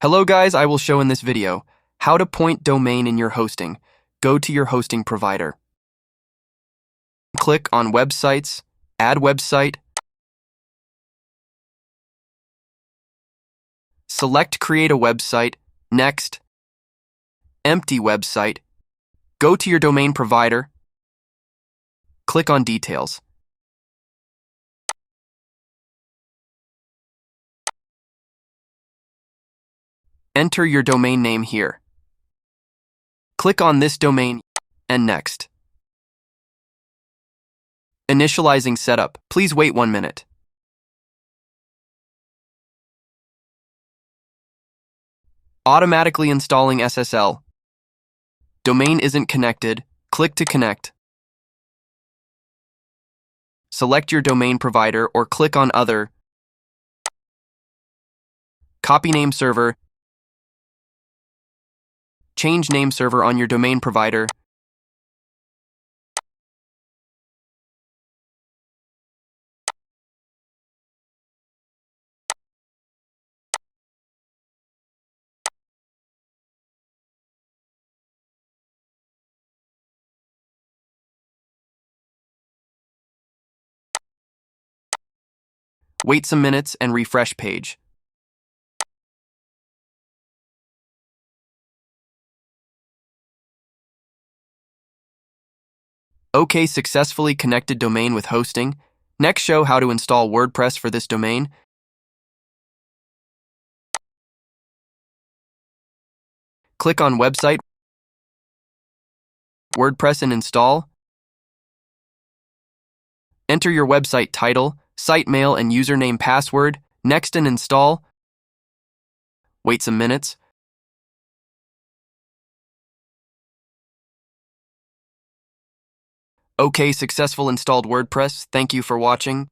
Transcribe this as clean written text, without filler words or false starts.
Hello guys, I will show in this video how to point domain in your hosting. Go to your hosting provider. Click on Websites, Add Website. Select Create a Website. Next, Empty Website. Go to your domain provider. Click on Details. Enter your domain name here. Click on this domain and next. Initializing setup. Please wait 1 minute. Automatically installing SSL. Domain isn't connected. Click to connect. Select your domain provider or click on Other. Copy name server. Change name server on your domain provider. Wait some minutes and refresh page. OK, successfully connected domain with hosting. Next, show how to install WordPress for this domain. Click on Website, WordPress and install. Enter your website title, site mail and username password. Next and install. Wait some minutes. OK, successful installed WordPress. Thank you for watching.